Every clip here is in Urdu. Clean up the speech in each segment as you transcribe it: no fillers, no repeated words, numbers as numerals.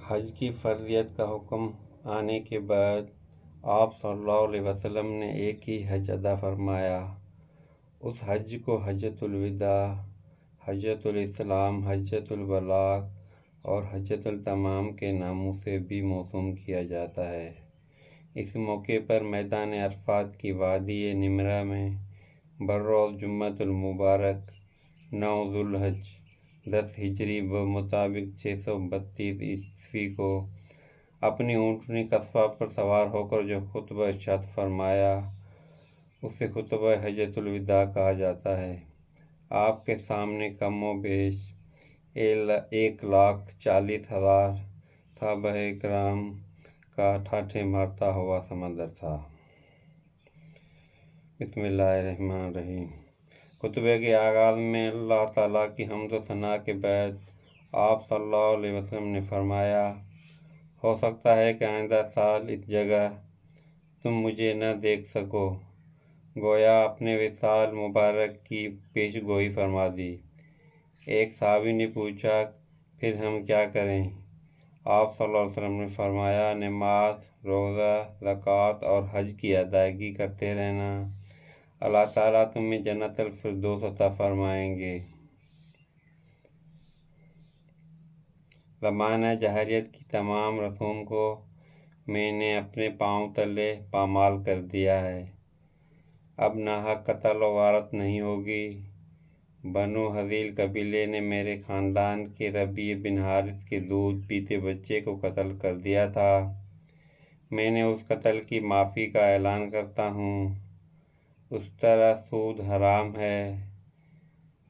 حج کی فرضیت کا حکم آنے کے بعد آپ صلی اللہ علیہ وسلم نے ایک ہی حج ادا فرمایا۔ اس حج کو حجۃ الوداع، حجۃ الاسلام، حجۃ البلاغ اور حجۃ التمام کے ناموں سے بھی موسوم کیا جاتا ہے۔ اس موقع پر میدان عرفات کی وادی نمرہ میں بروز جمعۃ المبارک 9 ذوالحج 10 ہجری بمطابق 632 عیسوی کو اپنی اونٹنی قصبہ پر سوار ہو کر جو خطبہ ارشاد فرمایا اسے خطبہ حجۃ الوداع کہا جاتا ہے۔ آپ کے سامنے کم و بیش 1,40,000 صحابہ کرام کا ٹھاٹھے مارتا ہوا سمندر تھا۔ بسم اللہ الرحمن الرحیم۔ خطبے کے آغاز میں اللہ تعالیٰ کی حمد و ثنا کے بعد آپ صلی اللہ علیہ وسلم نے فرمایا، ہو سکتا ہے کہ آئندہ سال اس جگہ تم مجھے نہ دیکھ سکو۔ گویا اپنے وصال مبارک کی پیش گوئی فرما دی۔ ایک صحابی نے پوچھا، پھر ہم کیا کریں؟ آپ صلی اللہ علیہ وسلم نے فرمایا، نماز، روزہ، زکوٰۃ اور حج کی ادائیگی کرتے رہنا، اللہ تعالیٰ تمہیں جنت الفردوس عطا فرمائیں گے۔ زمانہ جاہلیت کی تمام رسوم کو میں نے اپنے پاؤں تلے پامال کر دیا ہے۔ اب ناحق قتل و غارت نہیں ہوگی۔ بنو حذیل قبیلے نے میرے خاندان کے ربیع بن حارث کے دودھ پیتے بچے کو قتل کر دیا تھا۔ میں نے اس قتل کی معافی کا اعلان کرتا ہوں۔ اس طرح سود حرام ہے۔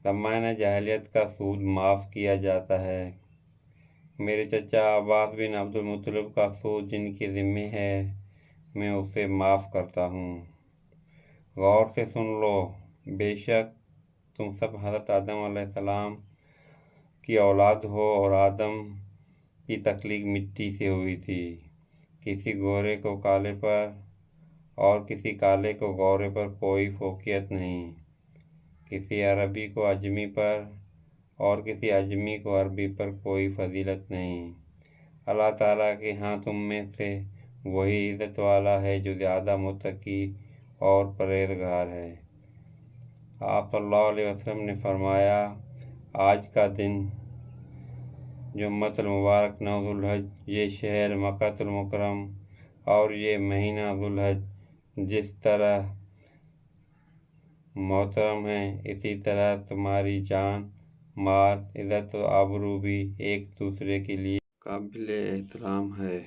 زمانہ جاہلیت کا سود معاف کیا جاتا ہے۔ میرے چچا عباس بن عبد المطلب کا سود جن کے ذمہ ہے میں اسے معاف کرتا ہوں۔ غور سے سن لو، بے شک تم سب حضرت آدم علیہ السلام کی اولاد ہو اور آدم کی تخلیق مٹی سے ہوئی تھی۔ کسی گورے کو کالے پر اور کسی کالے کو گورے پر کوئی فوقیت نہیں، کسی عربی کو اجمی پر اور کسی اجمی کو عربی پر کوئی فضیلت نہیں۔ اللہ تعالیٰ کے ہاں تم میں سے وہی عزت والا ہے جو زیادہ متقی اور پرہیزگار ہے۔ آپ صلی اللہ علیہ وسلم نے فرمایا، آج کا دن جمعۃ المبارک 9 ذوالحج، یہ شہر مکہ المکرم اور یہ مہینہ ذوالحج جس طرح محترم ہیں، اسی طرح تمہاری جان، مال، عزت و آبرو بھی ایک دوسرے کے لیے قابل احترام ہے۔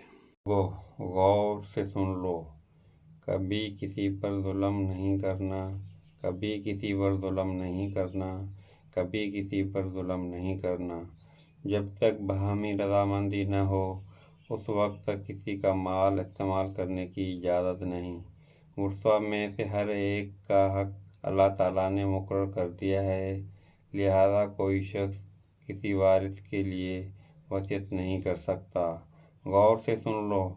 غور سے سن لو، کبھی کسی پر ظلم نہیں کرنا، کبھی کسی پر ظلم نہیں کرنا، کبھی کسی پر ظلم نہیں کرنا۔ جب تک باہمی رضامندی نہ ہو اس وقت تک کسی کا مال استعمال کرنے کی اجازت نہیں۔ ورثاء میں سے ہر ایک کا حق اللہ تعالیٰ نے مقرر کر دیا ہے، لہذا کوئی شخص کسی وارث کے لیے وصیت نہیں کر سکتا۔ غور سے سن لو،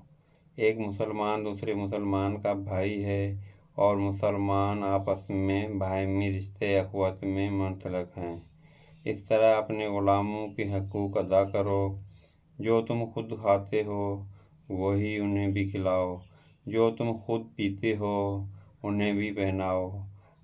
ایک مسلمان دوسرے مسلمان کا بھائی ہے اور مسلمان آپس میں باہمی رشتے اخوت میں منسلک ہیں۔ اس طرح اپنے غلاموں کے حقوق ادا کرو۔ جو تم خود کھاتے ہو وہی انہیں بھی کھلاؤ، جو تم خود پیتے ہو انہیں بھی پہناؤ۔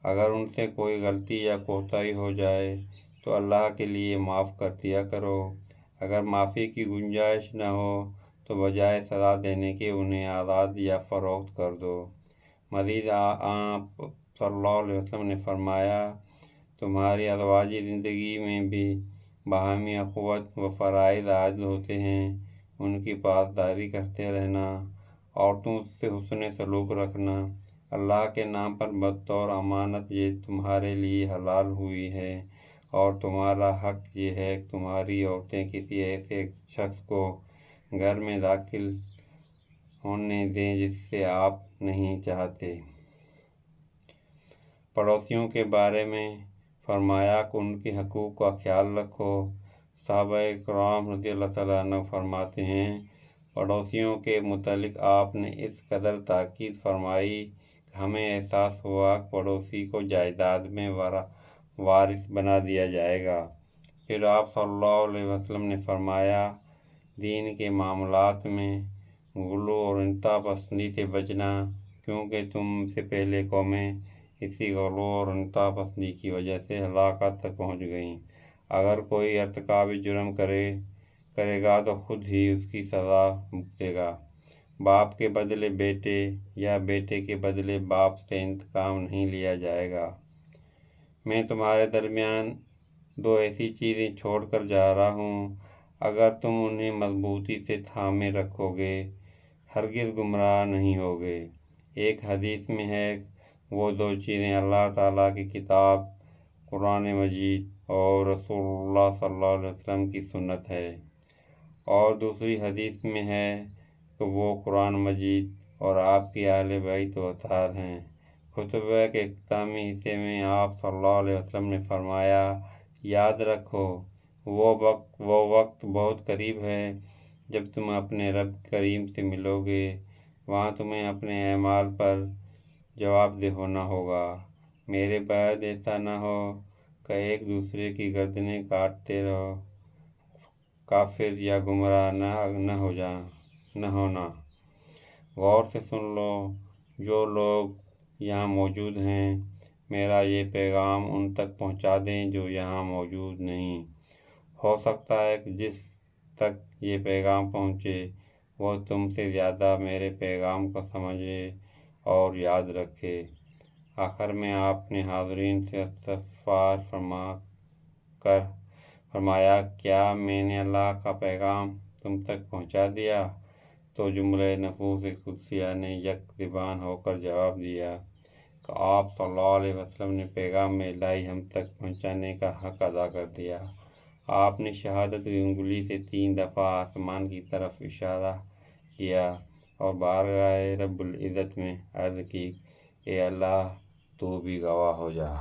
اگر ان سے کوئی غلطی یا کوتاہی ہو جائے تو اللہ کے لیے معاف کر دیا کرو۔ اگر معافی کی گنجائش نہ ہو تو بجائے سزا دینے کے انہیں آزاد یا فروخت کر دو۔ مزید آپ صلی اللہ علیہ وسلم نے فرمایا، تمہاری ازواجی زندگی میں بھی باہمی اخوت و فرائض عائد ہوتے ہیں، ان کی پاسداری کرتے رہنا، عورتوں سے حسن سلوک رکھنا، اللہ کے نام پر بطور امانت یہ تمہارے لیے حلال ہوئی ہے، اور تمہارا حق یہ ہے کہ تمہاری عورتیں کسی ایسے شخص کو گھر میں داخل ہونے دیں جس سے آپ نہیں چاہتے۔ پڑوسیوں کے بارے میں فرمایا کہ ان کے حقوق کا خیال رکھو۔ صحابہ کرام رضی اللہ تعالیٰ عنہ فرماتے ہیں، پڑوسیوں کے متعلق آپ نے اس قدر تاکید فرمائی کہ ہمیں احساس ہوا کہ پڑوسی کو جائیداد میں وارث بنا دیا جائے گا۔ پھر آپ صلی اللہ علیہ وسلم نے فرمایا، دین کے معاملات میں غلو اور انتہا پسندی سے بچنا، کیونکہ تم سے پہلے قومیں اسی غلو اور انتہا پسندی کی وجہ سے ہلاکت تک پہنچ گئیں۔ اگر کوئی ارتکاب جرم کرے گا تو خود ہی اس کی سزا بھگتے گا۔ باپ کے بدلے بیٹے یا بیٹے کے بدلے باپ سے انتقام نہیں لیا جائے گا۔ میں تمہارے درمیان دو ایسی چیزیں چھوڑ کر جا رہا ہوں، اگر تم انہیں مضبوطی سے تھامے رکھو گے ہرگز گمراہ نہیں ہوگے۔ ایک حدیث میں ہے، وہ دو چیزیں اللہ تعالیٰ کی کتاب قرآن مجید اور رسول اللہ صلی اللہ علیہ وسلم کی سنت ہے، اور دوسری حدیث میں ہے کہ وہ قرآن مجید اور آپ کی اہل بیت و اطہار ہیں۔ خطبہ کے اختتامی حصے میں آپ صلی اللہ علیہ وسلم نے فرمایا، یاد رکھو وہ وقت بہت قریب ہے جب تم اپنے رب کریم سے ملو گے، وہاں تمہیں اپنے اعمال پر جواب دہ ہونا ہوگا۔ میرے بعد ایسا نہ ہو کہ ایک دوسرے کی گردنیں کاٹتے رہو، کافر یا گمراہ نہ ہونا۔ غور سے سن لو، جو لوگ یہاں موجود ہیں، میرا یہ پیغام ان تک پہنچا دیں جو یہاں موجود نہیں۔ ہو سکتا ہے کہ جس تک یہ پیغام پہنچے وہ تم سے زیادہ میرے پیغام کو سمجھے اور یاد رکھے۔ آخر میں آپ نے حاضرین سے استغفار فرما کر فرمایا، کیا میں نے اللہ کا پیغام تم تک پہنچا دیا؟ تو جملہ نفوس قدسیہ نے یک زبان ہو کر جواب دیا کہ آپ صلی اللہ علیہ وسلم نے پیغام الہی ہم تک پہنچانے کا حق ادا کر دیا۔ آپ نے شہادت کی انگلی سے 3 دفعہ آسمان کی طرف اشارہ کیا اور بارگاہ رب العزت میں عرض کی، اے اللہ تو بھی گواہ ہو جا۔